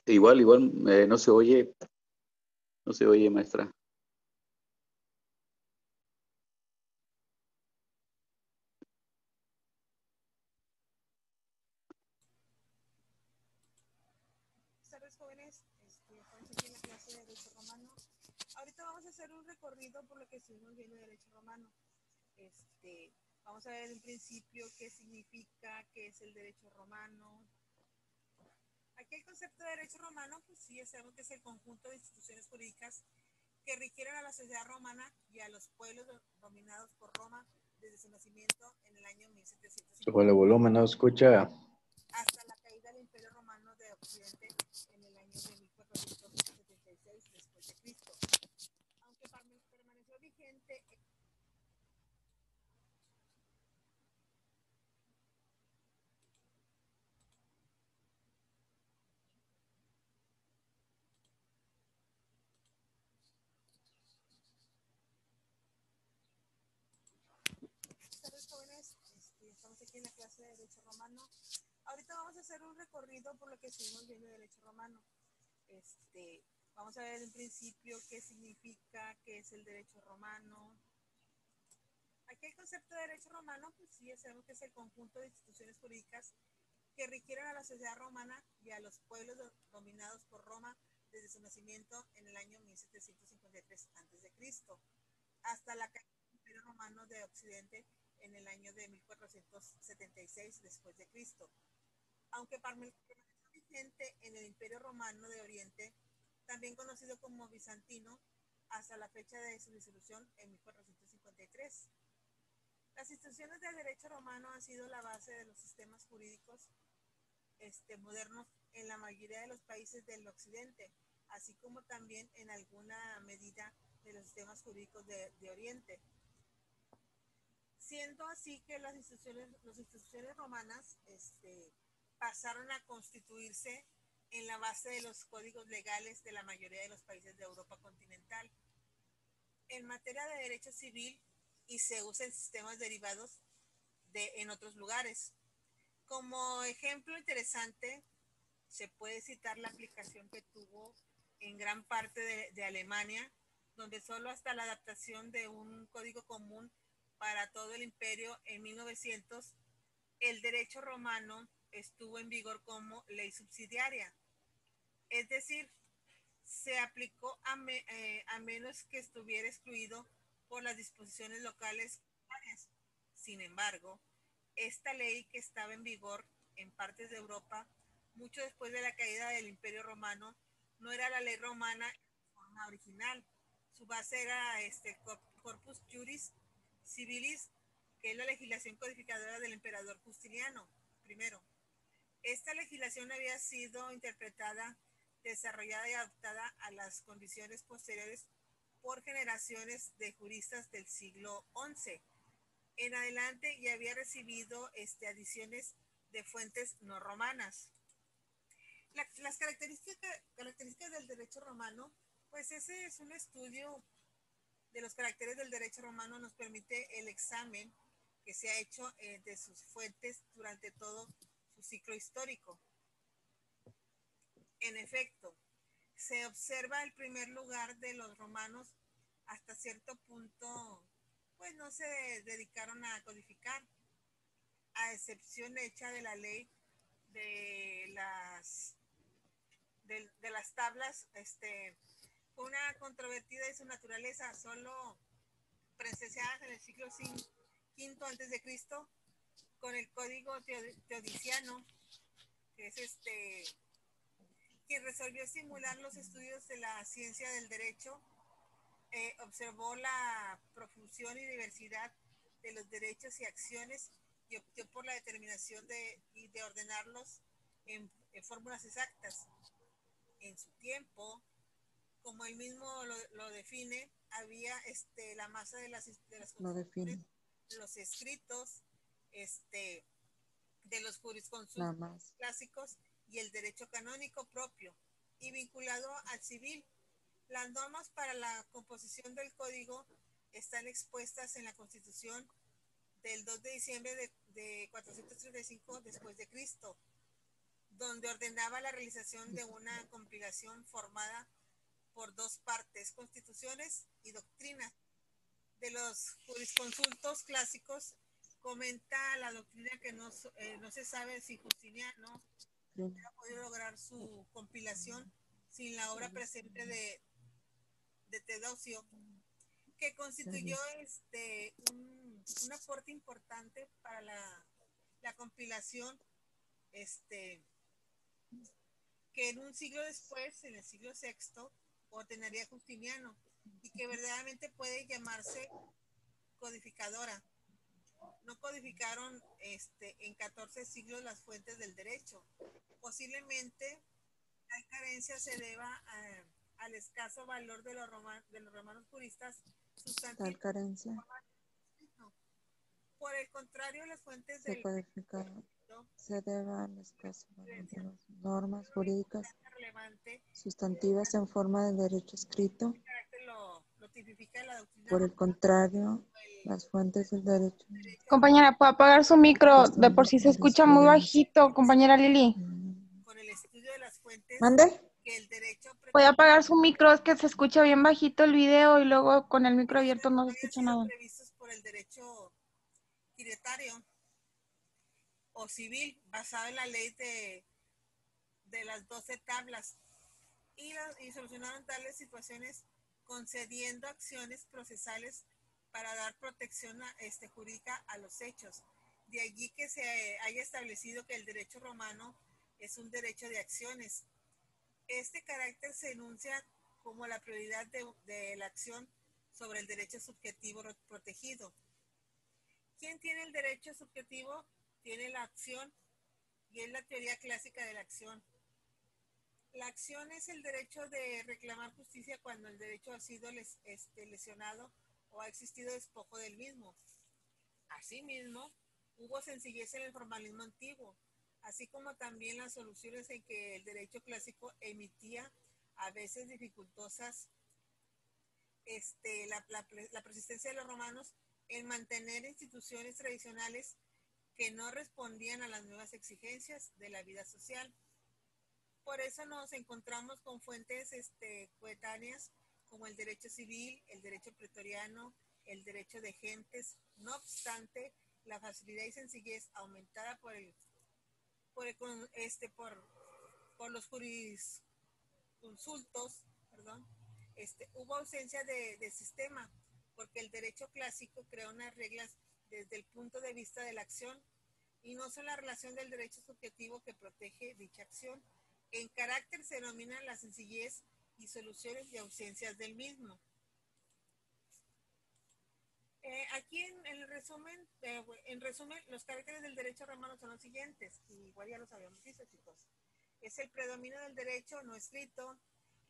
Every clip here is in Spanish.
Igual, no se oye, maestra. Buenas tardes, jóvenes. Estamos aquí en la clase de Derecho Romano. Ahorita vamos a hacer un recorrido por lo que estuvimos viendo de Derecho Romano. Vamos a ver en principio qué significa, qué es el derecho romano. Aquí el concepto de derecho romano, pues sí, sabemos que es el conjunto de instituciones jurídicas que rigieron a la sociedad romana y a los pueblos dominados por Roma desde su nacimiento en el año 1750. Con el volumen no escucha. Hasta la caída del Imperio Romano de Occidente en el año de 1476 después de Cristo. Aunque permaneció vigente jóvenes, estamos aquí en la clase de Derecho Romano. Ahorita vamos a hacer un recorrido por lo que estuvimos viendo de Derecho Romano. Vamos a ver en principio qué significa, qué es el derecho romano. Aquí el concepto de derecho romano, pues sí, sabemos que es el conjunto de instituciones jurídicas que rigieron a la sociedad romana y a los pueblos dominados por Roma desde su nacimiento en el año 1753 a.C. hasta la caída del Imperio Romano de Occidente en el año de 1476 después de Cristo. Aunque permaneció vigente en el Imperio Romano de Oriente, también conocido como bizantino, hasta la fecha de su disolución en 1453. Las instituciones del derecho romano han sido la base de los sistemas jurídicos modernos en la mayoría de los países del occidente, así como también en alguna medida de los sistemas jurídicos de Oriente. Siendo así que las instituciones romanas pasaron a constituirse en la base de los códigos legales de la mayoría de los países de Europa continental. En materia de derecho civil y se usan sistemas derivados en otros lugares. Como ejemplo interesante, se puede citar la aplicación que tuvo en gran parte de Alemania, donde solo hasta la adaptación de un código común para todo el imperio en 1900, el derecho romano estuvo en vigor como ley subsidiaria. Es decir, se aplicó a menos que estuviera excluido por las disposiciones locales. Sin embargo, esta ley que estaba en vigor en partes de Europa, mucho después de la caída del Imperio Romano, no era la ley romana en forma original. Su base era Corpus Juris Civilis, que es la legislación codificadora del emperador Justiniano I. Esta legislación había sido interpretada, desarrollada y adaptada a las condiciones posteriores por generaciones de juristas del siglo XI en adelante y había recibido adiciones de fuentes no romanas. Las características del derecho romano, pues ese es un estudio de los caracteres del derecho romano, nos permite el examen que se ha hecho de sus fuentes durante todo su ciclo histórico. En efecto, se observa el primer lugar de los romanos hasta cierto punto, pues no se dedicaron a codificar, a excepción hecha de la ley de las tablas, fue una controvertida de su naturaleza, solo presenciadas en el siglo V antes de Cristo, con el código teodiciano, que es quien resolvió simular los estudios de la ciencia del derecho, observó la profusión y diversidad de los derechos y acciones y optó por la determinación de ordenarlos en fórmulas exactas. En su tiempo, como él mismo lo define, había la masa de las constituciones, los escritos de los jurisconsultos clásicos y el derecho canónico propio y vinculado al civil. Las normas para la composición del código están expuestas en la Constitución del 2 de diciembre de 435 después de Cristo, donde ordenaba la realización de una compilación formada por dos partes, constituciones y doctrinas. De los jurisconsultos clásicos, comenta la doctrina que no se sabe si Justiniano ha podido lograr su compilación sin la obra presente de Teodosio, que constituyó un aporte importante para la compilación, que en un siglo después, en el siglo VI, ordenaría Justiniano, y que verdaderamente puede llamarse codificadora. No codificaron en 14 siglos las fuentes del derecho. Posiblemente la carencia se deba al escaso valor de los romanos juristas sustantivos. Tal carencia No. Por el contrario, las fuentes se del codifica se debe al escaso valor de las normas derecho jurídicas relevante sustantivas en forma de derecho escrito. lo tipifica la doctrina Por el contrario, las fuentes del derecho Compañera, ¿puede apagar su micro? De por sí se escucha muy bajito, compañera Lili. con el estudio de las fuentes ¿Mande? que el derecho ¿Puede apagar su micro? Es que se escucha bien bajito el video y luego con el micro abierto no se escucha nada. previstos por el derecho quiretario o civil, basado en la ley de las 12 tablas, y solucionaron tales situaciones concediendo acciones procesales para dar protección jurídica a los hechos. De allí que se haya establecido que el derecho romano es un derecho de acciones. Este carácter se enuncia como la prioridad de la acción sobre el derecho subjetivo protegido. ¿Quién tiene el derecho subjetivo? Tiene la acción, y es la teoría clásica de la acción. La acción es el derecho de reclamar justicia cuando el derecho ha sido lesionado o ha existido despojo del mismo. Asimismo, hubo sencillez en el formalismo antiguo, así como también las soluciones en que el derecho clásico emitía a veces dificultosas la persistencia de los romanos en mantener instituciones tradicionales que no respondían a las nuevas exigencias de la vida social. Por eso nos encontramos con fuentes coetáneas como el derecho civil, el derecho pretoriano, el derecho de gentes. No obstante, la facilidad y sencillez aumentada por los jurisconsultos, hubo ausencia de sistema, porque el derecho clásico creó unas reglas desde el punto de vista de la acción, y no son la relación del derecho subjetivo que protege dicha acción. En carácter se denominan la sencillez y soluciones de ausencias del mismo. Aquí en resumen, los caracteres del derecho romano son los siguientes, y igual ya los habíamos visto, chicos. Es el predominio del derecho no escrito,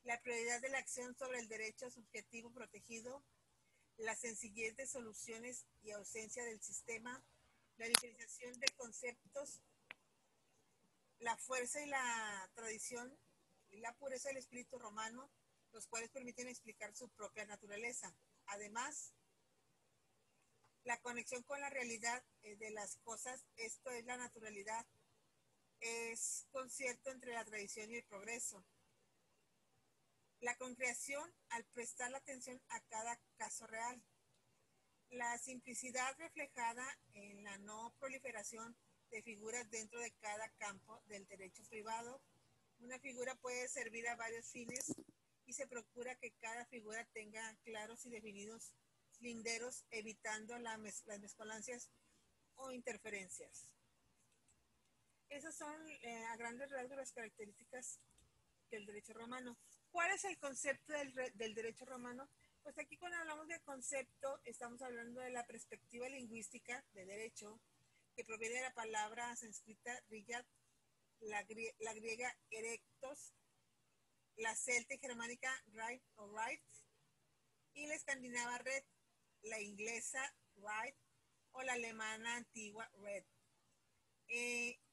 la prioridad de la acción sobre el derecho subjetivo protegido, la sencillez de soluciones y ausencia del sistema, la diferenciación de conceptos, la fuerza y la tradición y la pureza del espíritu romano, los cuales permiten explicar su propia naturaleza. Además, la conexión con la realidad de las cosas, esto es la naturalidad, es concierto entre la tradición y el progreso. La concreción al prestar la atención a cada caso real. La simplicidad reflejada en la no proliferación de figuras dentro de cada campo del derecho privado. Una figura puede servir a varios fines y se procura que cada figura tenga claros y definidos linderos, evitando las mezcolancias o interferencias. Esas son a grandes rasgos las características del derecho romano. ¿Cuál es el concepto del derecho romano? Pues aquí cuando hablamos de concepto estamos hablando de la perspectiva lingüística de derecho, que proviene de la palabra sánscrita riyat, la griega erectos, la celta y germánica right o right, y la escandinava red, la inglesa right o la alemana antigua red.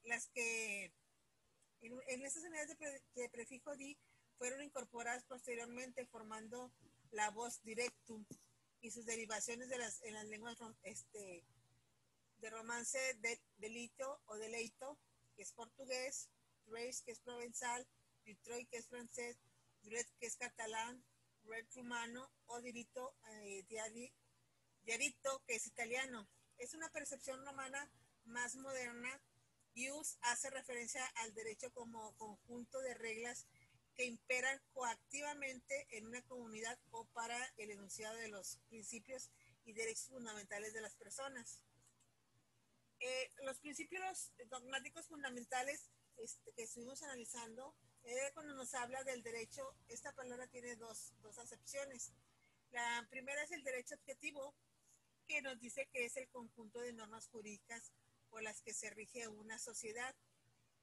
Las que en estas unidades de prefijo di fueron incorporadas posteriormente formando la voz directum y sus derivaciones en las lenguas de romance delito o deleito, que es portugués, Tres, que es provenzal, Detroit, que es francés, Dret, que es catalán, Red rumano, o Diritto, Diarito, que es italiano. Es una percepción romana más moderna. Ius hace referencia al derecho como conjunto de reglas que imperan coactivamente en una comunidad o para el enunciado de los principios y derechos fundamentales de las personas. Los principios dogmáticos fundamentales que estuvimos analizando, cuando nos habla del derecho, esta palabra tiene dos acepciones. La primera es el derecho objetivo, que nos dice que es el conjunto de normas jurídicas por las que se rige una sociedad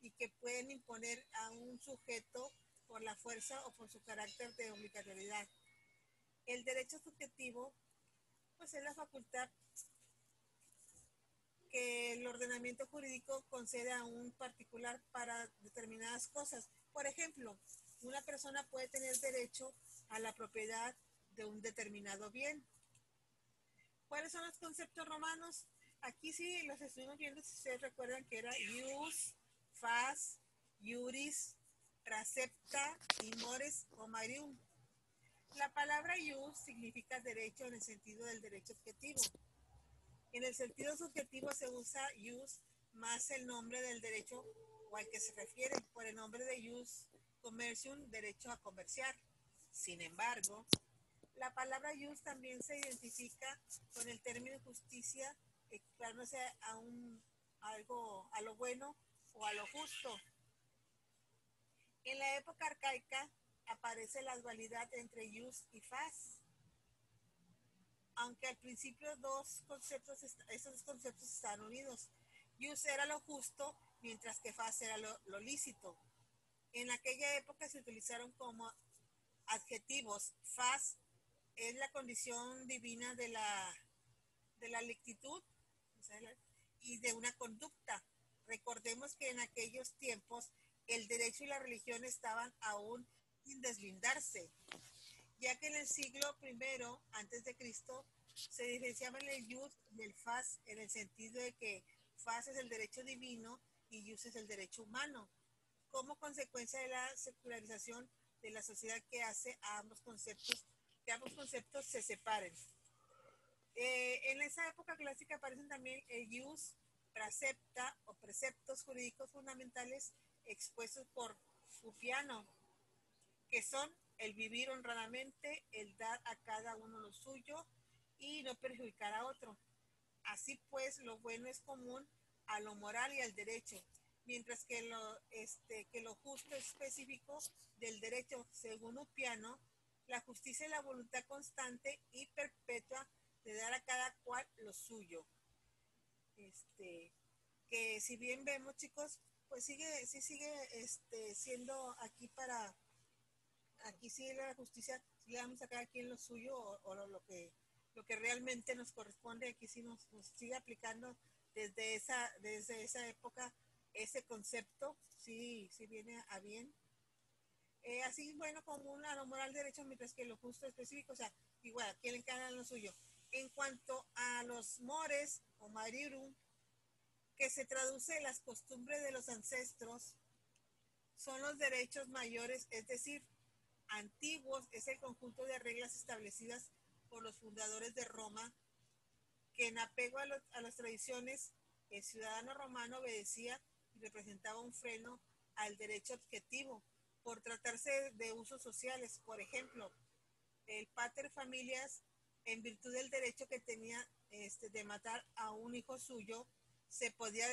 y que pueden imponer a un sujeto por la fuerza o por su carácter de obligatoriedad. El derecho subjetivo, pues, es la facultad que el ordenamiento jurídico concede a un particular para determinadas cosas. Por ejemplo, una persona puede tener derecho a la propiedad de un determinado bien. ¿Cuáles son los conceptos romanos? Aquí sí los estuvimos viendo, si ustedes recuerdan que era ius, fas, iuris, pracepta, y mores o marium. La palabra ius significa derecho en el sentido del derecho objetivo. En el sentido subjetivo se usa ius más el nombre del derecho o al que se refiere por el nombre de ius commercium, derecho a comerciar. Sin embargo, la palabra ius también se identifica con el término justicia, equiparándose a lo bueno o a lo justo. En la época arcaica aparece la dualidad entre ius y fas, aunque al principio estos dos conceptos están unidos. Ius era lo justo, mientras que fas era lo lícito. En aquella época se utilizaron como adjetivos. Fas es la condición divina de la lictitud y de una conducta. Recordemos que en aquellos tiempos el derecho y la religión estaban aún sin deslindarse, ya que en el siglo I antes de Cristo se diferenciaban el ius y el fas en el sentido de que fas es el derecho divino y ius es el derecho humano, como consecuencia de la secularización de la sociedad que hace a ambos conceptos se separen. En esa época clásica aparecen también el ius, pracepta o preceptos jurídicos fundamentales expuestos por Fupiano, que son el vivir honradamente, el dar a cada uno lo suyo y no perjudicar a otro. Así pues, lo bueno es común a lo moral y al derecho, mientras que lo justo es específico del derecho. Según Upiano, la justicia es la voluntad constante y perpetua de dar a cada cual lo suyo. Que si bien vemos, chicos, pues sigue siendo aquí sí la justicia, si le damos a cada quien lo suyo o lo que realmente nos corresponde, aquí sí nos sigue aplicando desde esa época ese concepto, sí viene a bien. Así, bueno, común a lo moral derecho, mientras que lo justo específico, o sea, igual, quien le encarga lo suyo. En cuanto a los mores o marirum, que se traduce en las costumbres de los ancestros, son los derechos mayores, es decir, antiguos, es el conjunto de reglas establecidas por los fundadores de Roma, que en apego a las tradiciones, el ciudadano romano obedecía y representaba un freno al derecho objetivo, por tratarse de usos sociales. Por ejemplo, el pater familias, en virtud del derecho que tenía de matar a un hijo suyo, se podía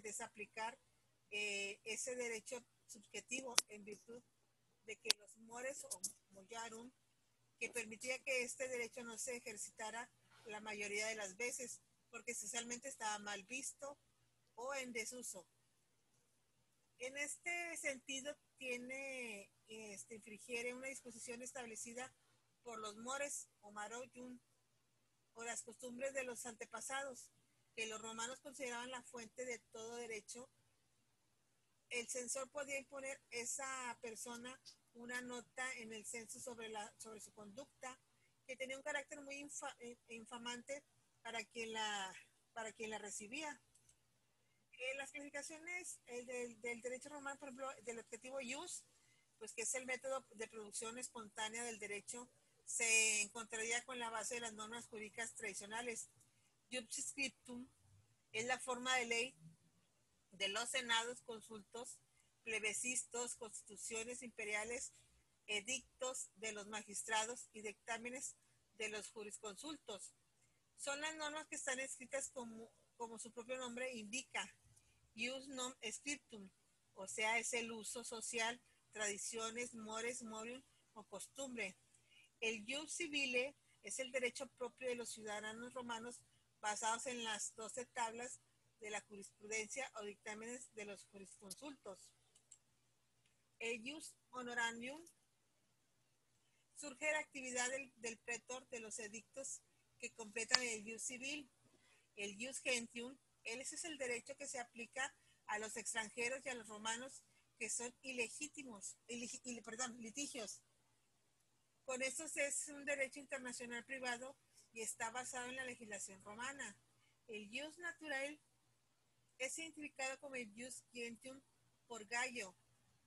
desaplicar ese derecho subjetivo en virtud de que los mores o mollarum, que permitía que este derecho no se ejercitara la mayoría de las veces, porque socialmente estaba mal visto o en desuso. En este sentido, infringiere una disposición establecida por los mores o maroyum, o las costumbres de los antepasados, que los romanos consideraban la fuente de todo derecho. El censor podía imponer a esa persona una nota en el censo sobre su conducta, que tenía un carácter muy infamante para quien la recibía. Las clasificaciones del derecho romano, por ejemplo, del objetivo ius, pues que es el método de producción espontánea del derecho, se encontraría con la base de las normas jurídicas tradicionales. Ius scriptum es la forma de ley de los senados, consultos, plebiscitos, constituciones imperiales, edictos de los magistrados y dictámenes de los jurisconsultos. Son las normas que están escritas como su propio nombre indica, ius non scriptum, o sea, es el uso social, tradiciones, mores, morium o costumbre. El ius civile es el derecho propio de los ciudadanos romanos basados en las 12 tablas de la jurisprudencia o dictámenes de los jurisconsultos. El ius honorarium surge de la actividad del pretor de los edictos que completan el ius civil. El ius gentium, ese es el derecho que se aplica a los extranjeros y a los romanos que son ilegítimos, litigios. Con esto es un derecho internacional privado y está basado en la legislación romana. El ius naturae es identificado como el ius gentium por Gallo,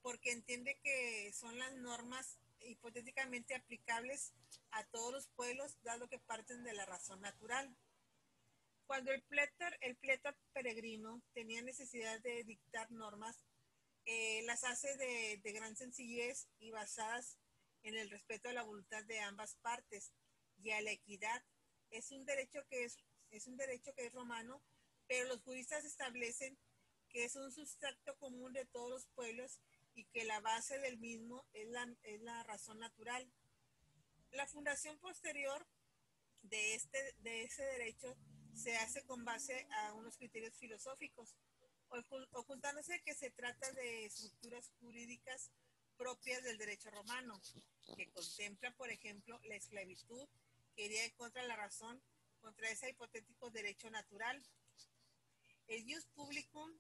porque entiende que son las normas hipotéticamente aplicables a todos los pueblos, dado que parten de la razón natural. Cuando el pletor peregrino tenía necesidad de dictar normas, las hace de gran sencillez y basadas en el respeto a la voluntad de ambas partes y a la equidad. Es un derecho que es romano, pero los juristas establecen que es un sustrato común de todos los pueblos y que la base del mismo es la razón natural. La fundación posterior de ese derecho se hace con base a unos criterios filosóficos, ocultándose que se trata de estructuras jurídicas propias del derecho romano, que contempla, por ejemplo, la esclavitud, que iría contra la razón, contra ese hipotético derecho natural. El ius publicum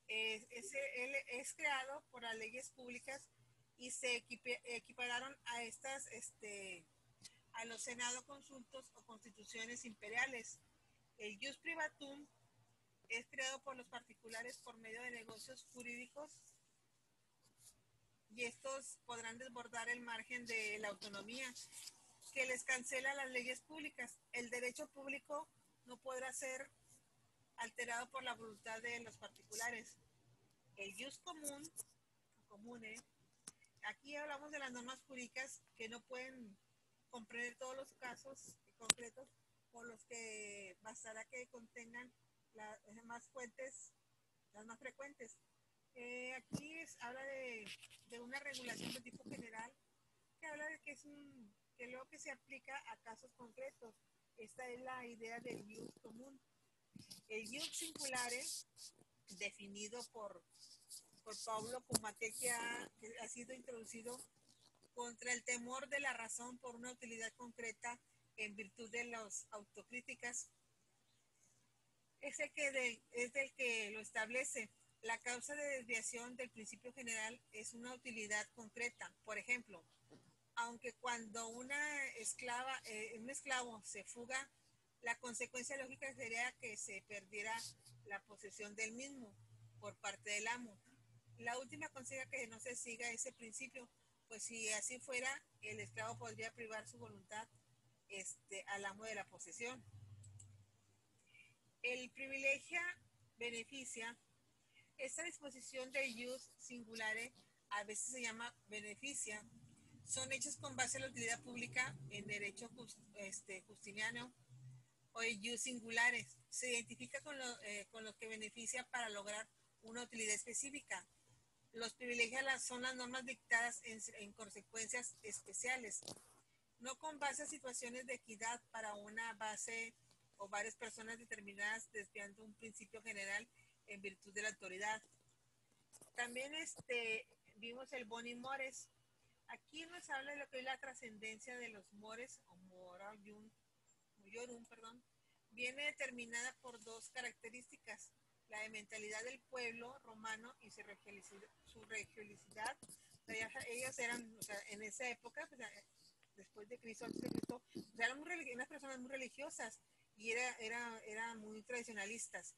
es creado por las leyes públicas y se equipararon a estas, a los senados, consultos o constituciones imperiales. El ius privatum es creado por los particulares por medio de negocios jurídicos y estos podrán desbordar el margen de la autonomía que les cancela las leyes públicas. El derecho público no podrá ser alterado por la voluntad de los particulares. El ius comune, aquí hablamos de las normas jurídicas que no pueden comprender todos los casos concretos por los que bastará que contengan las más frecuentes. Aquí habla de una regulación de tipo general que habla de que luego que se aplica a casos concretos. Esta es la idea del ius común. El ius singulare, definido por Pablo como aquel que ha sido introducido contra el temor de la razón por una utilidad concreta en virtud de las autocríticas, es el que lo establece. La causa de desviación del principio general es una utilidad concreta. Por ejemplo, aunque cuando un esclavo se fuga, la consecuencia lógica sería que se perdiera la posesión del mismo por parte del amo. La última consecuencia que no se siga ese principio, pues si así fuera, el esclavo podría privar su voluntad al amo de la posesión. El privilegia beneficia. Esta disposición de ius singulare a veces se llama beneficia. Son hechos con base en la utilidad pública en derecho justiniano o ius singulares. Se identifica con los que beneficia para lograr una utilidad específica. Los privilegios son las normas dictadas en consecuencias especiales, no con base a situaciones de equidad para una base o varias personas determinadas desviando un principio general en virtud de la autoridad. También vimos el boni mores. Aquí nos habla de lo que es la trascendencia de los mores o moriorum, viene determinada por dos características: la de mentalidad del pueblo romano y su religiosidad. O sea, ellos eran, o sea, en esa época, pues, después de Cristo, antes de Cristo, eran unas personas muy religiosas y eran muy tradicionalistas.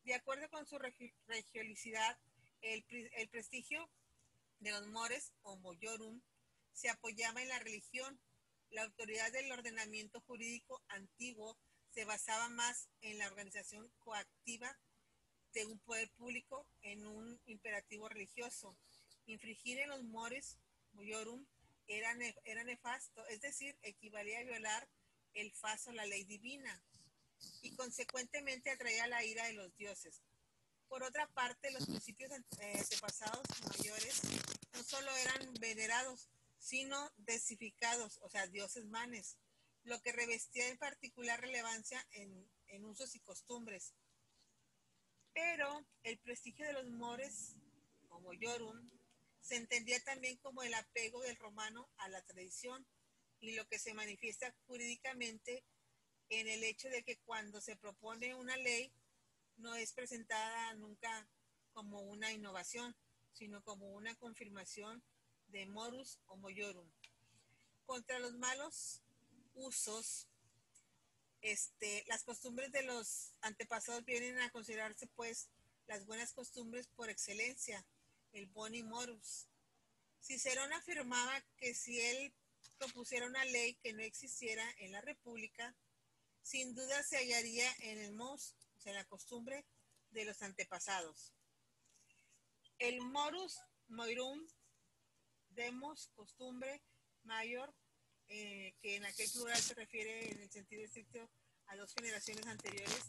De acuerdo con su religiosidad, el prestigio de los mores o moyorum se apoyaba en la religión. La autoridad del ordenamiento jurídico antiguo se basaba más en la organización coactiva de un poder público en un imperativo religioso. Infringir en los mores moyorum era nefasto, es decir, equivalía a violar el faso, la ley divina, y consecuentemente atraía la ira de los dioses. Por otra parte, los principios antepasados mayores no solo eran venerados, sino desificados, o sea, dioses manes, lo que revestía en particular relevancia en usos y costumbres. Pero el prestigio de los mores, como Yorum, se entendía también como el apego del romano a la tradición y lo que se manifiesta jurídicamente en el hecho de que cuando se propone una ley no es presentada nunca como una innovación, sino como una confirmación de morus o moyorum. Contra los malos usos, las costumbres de los antepasados vienen a considerarse pues las buenas costumbres por excelencia, el boni morus. Cicerón afirmaba que si él propusiera una ley que no existiera en la República, sin duda se hallaría en el mos, o sea, la costumbre de los antepasados. El morus moirum, demos, costumbre, mayor, que en aquel plural se refiere en el sentido estricto a 2 generaciones anteriores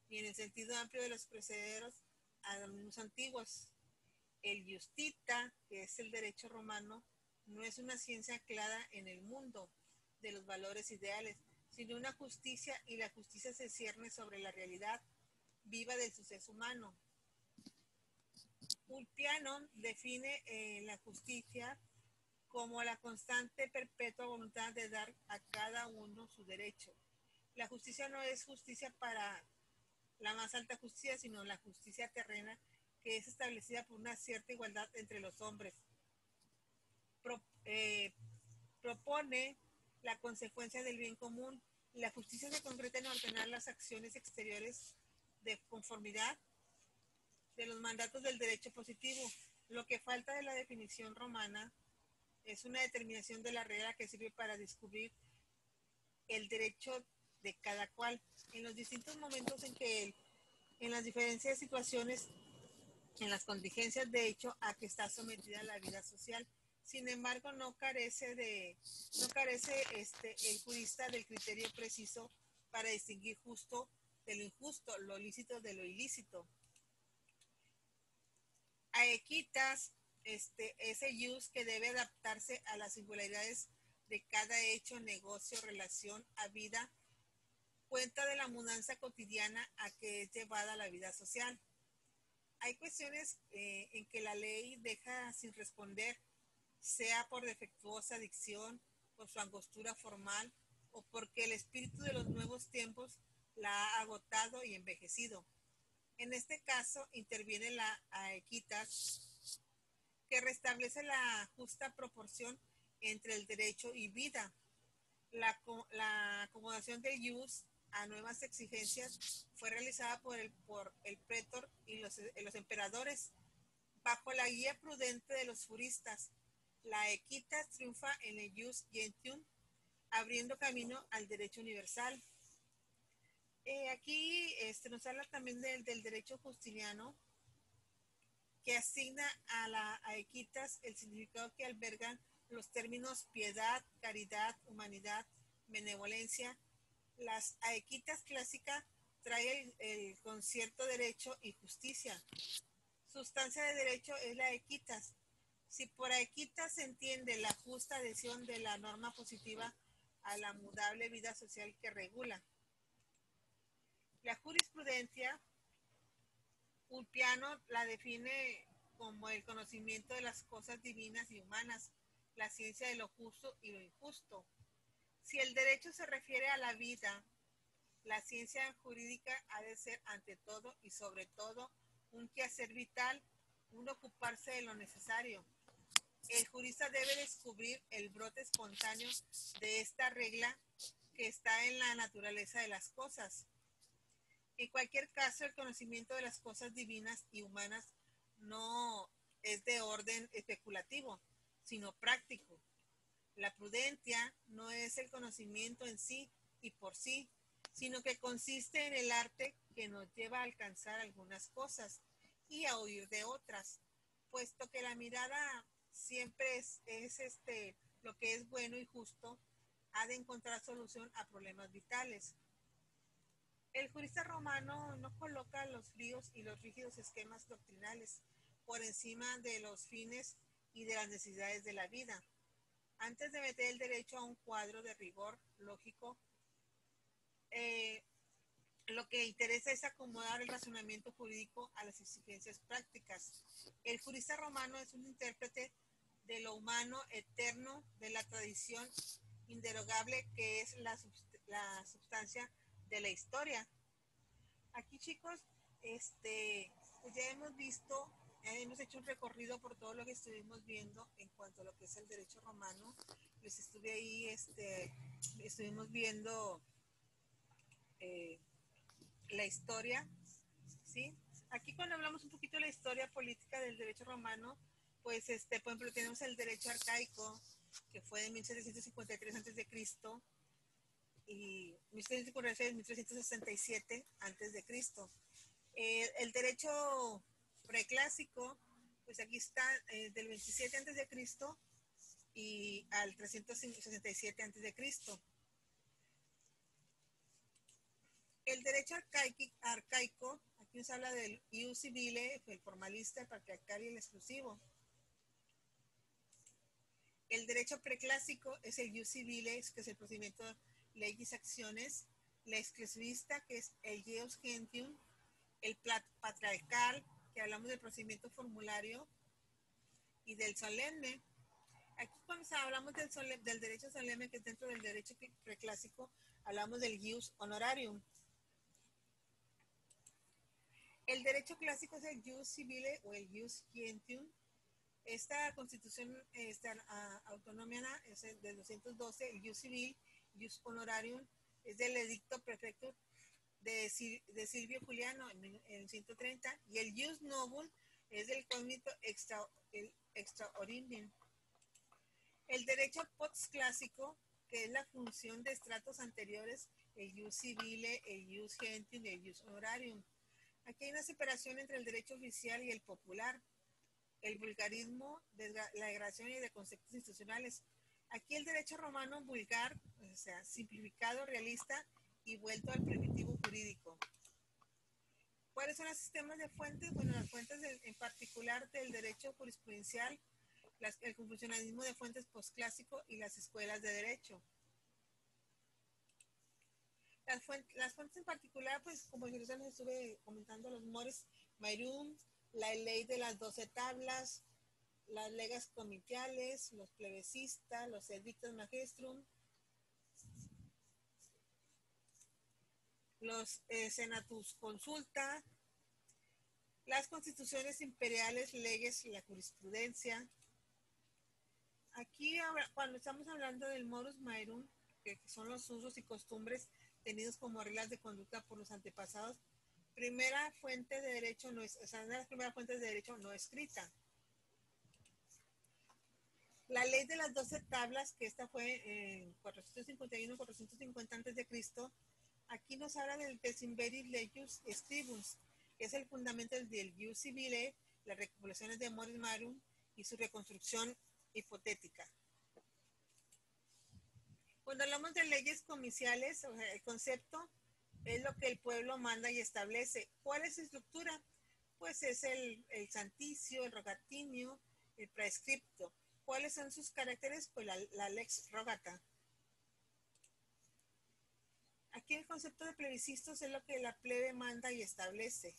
y en el sentido amplio de los precederos a los mismos antiguos. El justita, que es el derecho romano, no es una ciencia anclada en el mundo de los valores ideales, sino una justicia, y la justicia se cierne sobre la realidad viva del suceso humano. Ulpiano define la justicia como la constante perpetua voluntad de dar a cada uno su derecho. La justicia no es justicia para la más alta justicia, sino la justicia terrena que es establecida por una cierta igualdad entre los hombres. Propone la consecuencia del bien común. La justicia se concreta en ordenar las acciones exteriores de conformidad de los mandatos del derecho positivo. Lo que falta de la definición romana es una determinación de la regla que sirve para descubrir el derecho de cada cual en los distintos momentos en que en las diferentes situaciones, en las contingencias de hecho a que está sometida la vida social. Sin embargo, no carece el jurista del criterio preciso para distinguir justo de lo injusto, lo lícito de lo ilícito. Aequitas, ese jus que debe adaptarse a las singularidades de cada hecho, negocio, relación, a vida, cuenta de la mudanza cotidiana a que es llevada la vida social. Hay cuestiones en que la ley deja sin responder, sea por defectuosa dicción, por su angostura formal o porque el espíritu de los nuevos tiempos la ha agotado y envejecido. En este caso interviene la aequitas, que restablece la justa proporción entre el derecho y vida. La acomodación del jus a nuevas exigencias fue realizada por el pretor y los emperadores bajo la guía prudente de los juristas. La equitas triunfa en el jus gentium, abriendo camino al derecho universal. Aquí nos habla también del derecho justiniano, que asigna a la aequitas el significado que albergan los términos piedad, caridad, humanidad, benevolencia. Las aequitas clásicas trae el concierto derecho y justicia. Sustancia de derecho es la aequitas. Si por aequitas se entiende la justa adhesión de la norma positiva a la mudable vida social que regula. La jurisprudencia, Ulpiano la define como el conocimiento de las cosas divinas y humanas, la ciencia de lo justo y lo injusto. Si el derecho se refiere a la vida, la ciencia jurídica ha de ser ante todo y sobre todo un quehacer vital, un ocuparse de lo necesario. El jurista debe descubrir el brote espontáneo de esta regla que está en la naturaleza de las cosas. En cualquier caso, el conocimiento de las cosas divinas y humanas no es de orden especulativo, sino práctico. La prudencia no es el conocimiento en sí y por sí, sino que consiste en el arte que nos lleva a alcanzar algunas cosas y a huir de otras, puesto que la mirada siempre es lo que es bueno y justo, ha de encontrar solución a problemas vitales. El jurista romano no coloca los fríos y los rígidos esquemas doctrinales por encima de los fines y de las necesidades de la vida. Antes de meter el derecho a un cuadro de rigor lógico, eh, lo que interesa es acomodar el razonamiento jurídico a las exigencias prácticas. El jurista romano es un intérprete de lo humano eterno, de la tradición inderogable que es la sustancia de la historia. Aquí, chicos, pues ya hemos visto, hemos hecho un recorrido por todo lo que estuvimos viendo en cuanto a lo que es el derecho romano. Les estuve ahí, estuvimos viendo eh, la historia, ¿sí? Aquí cuando hablamos un poquito de la historia política del derecho romano, pues, por ejemplo, tenemos el derecho arcaico, que fue de 1753 a.C. y 1367 a.C. El derecho preclásico, pues aquí está del 27 a.C. y al 367 a.C. El derecho arcaico, aquí nos habla del ius civile, el formalista, el patriarcal y el exclusivo. El derecho preclásico es el ius civile, que es el procedimiento de leyes y acciones. La exclusivista, que es el ius gentium. El patriarcal, que hablamos del procedimiento formulario. Y del solemne. Aquí cuando hablamos del derecho solemne, que es dentro del derecho preclásico, hablamos del ius honorarium. El derecho clásico es el ius civile o el ius gentium. Esta constitución autonómica es del 212, el ius civil, ius honorarium, es del edicto prefecto de Silvio Juliano en 130, y el ius novum es del cognito extraordinarium. El derecho postclásico, que es la función de estratos anteriores, el ius civile, el ius gentium y el ius honorarium. Aquí hay una separación entre el derecho oficial y el popular, el vulgarismo de la degradación y de conceptos institucionales. Aquí el derecho romano vulgar, o sea, simplificado, realista y vuelto al primitivo jurídico. ¿Cuáles son los sistemas de fuentes? Bueno, las fuentes en particular del derecho jurisprudencial, el confucionalismo de fuentes postclásico y las escuelas de derecho. Las fuentes en particular, pues como yo les estuve comentando, los mores maiorum, la ley de las 12 tablas, las legas comitiales, los plebiscistas, los edictos magistrum, los senatus consulta, las constituciones imperiales, leyes, la jurisprudencia. Aquí, cuando estamos hablando del morus maiorum, que son los usos y costumbres tenidos como reglas de conducta por los antepasados, primera fuente de derecho no es, o sea, una de las primeras fuentes de derecho no escrita. La ley de las 12 tablas, que esta fue en 451-450 a.C., aquí nos habla del Decimveris Legius Scribus, que es el fundamento del ius civile, las recopilaciones de mores maiorum y su reconstrucción hipotética. Cuando hablamos de leyes comiciales, o sea, el concepto es lo que el pueblo manda y establece. ¿Cuál es su estructura? Pues es el santicio, el rogatinio, el prescripto. ¿Cuáles son sus caracteres? Pues la lex rogata. Aquí el concepto de plebiscitos es lo que la plebe manda y establece.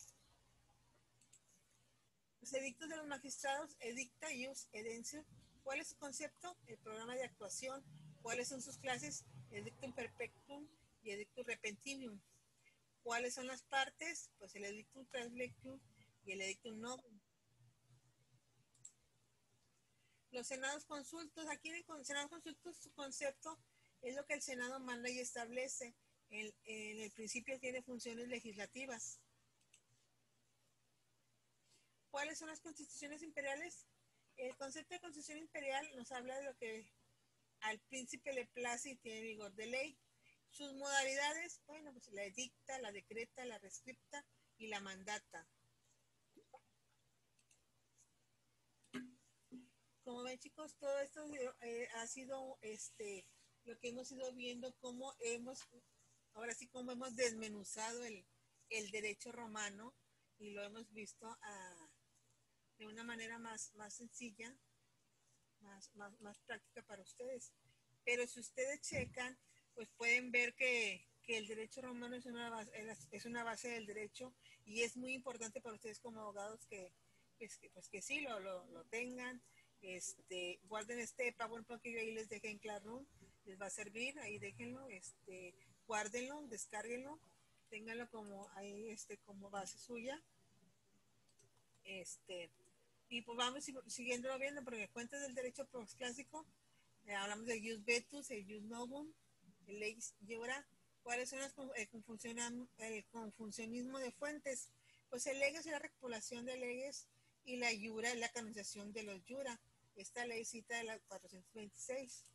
Los edictos de los magistrados, edicta ius edentio. ¿Cuál es su concepto? El programa de actuación. ¿Cuáles son sus clases? Edictum perpetuum y edictum repentinium. ¿Cuáles son las partes? Pues el edictum translectum y el edictum novum. Los senados consultos, aquí en el senado consultos, su concepto es lo que el senado manda y establece. En el principio tiene funciones legislativas. ¿Cuáles son las constituciones imperiales? El concepto de constitución imperial nos habla de lo que al príncipe le place y tiene vigor de ley. Sus modalidades, bueno, pues la edicta, la decreta, la rescripta y la mandata. Como ven, chicos, todo esto ha sido lo que hemos ido viendo, cómo hemos, ahora sí, cómo hemos desmenuzado el derecho romano y lo hemos visto de una manera más sencilla, más práctica para ustedes. Pero si ustedes checan, pues pueden ver que el derecho romano es una base del derecho y es muy importante para ustedes como abogados que sí lo tengan. Guarden este PowerPoint que yo ahí les dejé en Classroom, les va a servir, ahí déjenlo, guárdenlo, descárguenlo, ténganlo como ahí como base suya. Y pues vamos siguiéndolo viendo, porque cuentas del derecho clásico, hablamos del jus vetus, el jus novum, el lex iura. ¿Cuáles son el confusionismo de fuentes? Pues el leges es la recopilación de leyes y la iura es la canonización de los iura. Esta ley cita de la 426.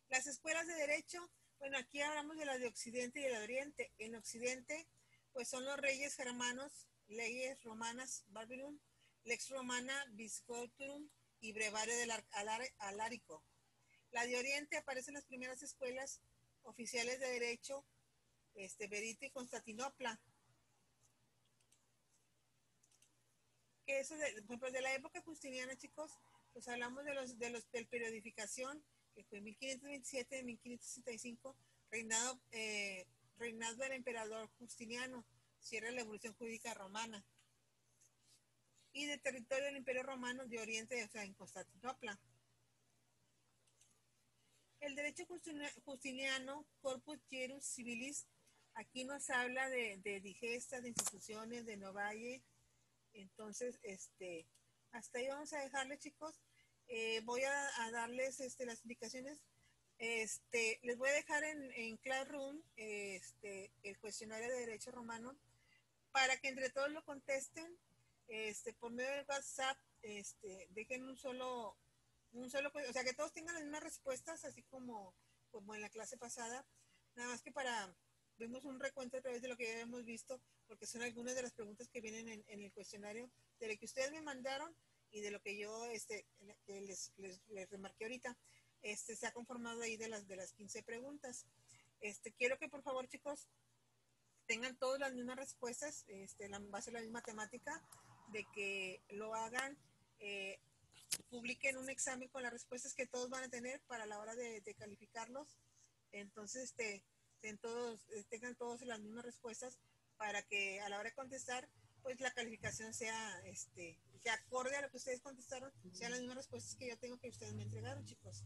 Las escuelas de derecho, bueno, aquí hablamos de las de Occidente y de la de Oriente. En Occidente, pues son los reyes germanos, leyes romanas, Babylon, lex romana, Viscoturum y brevario del Alarico. La de Oriente aparecen las primeras escuelas oficiales de derecho, Verito y Constantinopla. Que eso de la época justiniana, chicos, pues hablamos del periodificación, que fue en 1527, 1565, reinado del emperador Justiniano, cierra la evolución jurídica romana. Y del territorio del Imperio Romano de Oriente, o sea, en Constantinopla. El derecho justiniano, Corpus Juris Civilis, aquí nos habla de digestas, de instituciones, de novalle. Entonces, hasta ahí vamos a dejarle, chicos. Voy a darles las indicaciones. Les voy a dejar en Classroom el cuestionario de derecho romano para que entre todos lo contesten. Por medio de WhatsApp, dejen un solo, o sea, que todos tengan las mismas respuestas, así como en la clase pasada. Nada más que vemos un recuento a través de lo que ya hemos visto, porque son algunas de las preguntas que vienen en el cuestionario, de lo que ustedes me mandaron y de lo que yo les remarqué ahorita. Se ha conformado ahí de las 15 preguntas. Quiero que por favor, chicos, tengan todas las mismas respuestas, va a ser la misma temática, de que lo hagan, publiquen un examen con las respuestas que todos van a tener para la hora de calificarlos. Entonces, tengan todos las mismas respuestas para que a la hora de contestar, pues la calificación sea, que acorde a lo que ustedes contestaron, sean las mismas respuestas que yo tengo que ustedes me entregaron, chicos.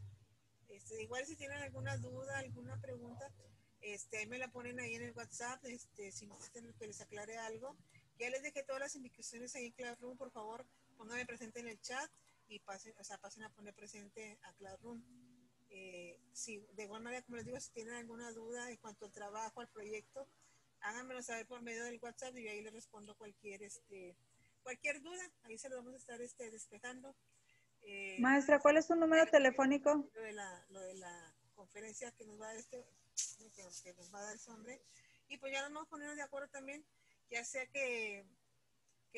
Igual si tienen alguna duda, alguna pregunta, ahí me la ponen ahí en el WhatsApp, si necesitan que les aclare algo. Ya les dejé todas las indicaciones ahí en Classroom, por favor, pónganme presente en el chat y pasen a poner presente a Classroom. Sí, de igual manera, como les digo, si tienen alguna duda en cuanto al trabajo, al proyecto, háganmelo saber por medio del WhatsApp y yo ahí les respondo cualquier duda. Ahí se lo vamos a estar despejando. Maestra, ¿cuál es su número telefónico? Lo de la conferencia que nos va a dar que nos va a dar ese hombre. Y pues ya nos vamos a poner de acuerdo también, ya sea que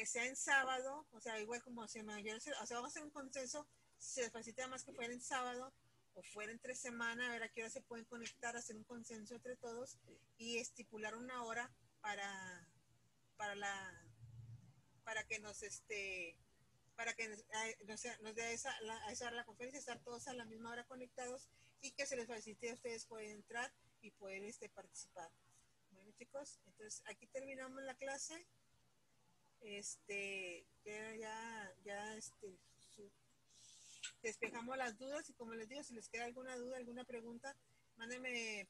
sea en sábado, o sea, igual como se mayor, o sea, vamos a hacer un consenso, se facilita más que fuera en sábado o fuera entre semana, a ver a qué hora se pueden conectar, hacer un consenso entre todos y estipular una hora para que nos nos dé a esa hora la conferencia, estar todos a la misma hora conectados y que se les facilite a ustedes poder entrar y poder participar. Bueno, chicos, entonces aquí terminamos la clase. Despejamos las dudas y como les digo, si les queda alguna duda, alguna pregunta, mándenme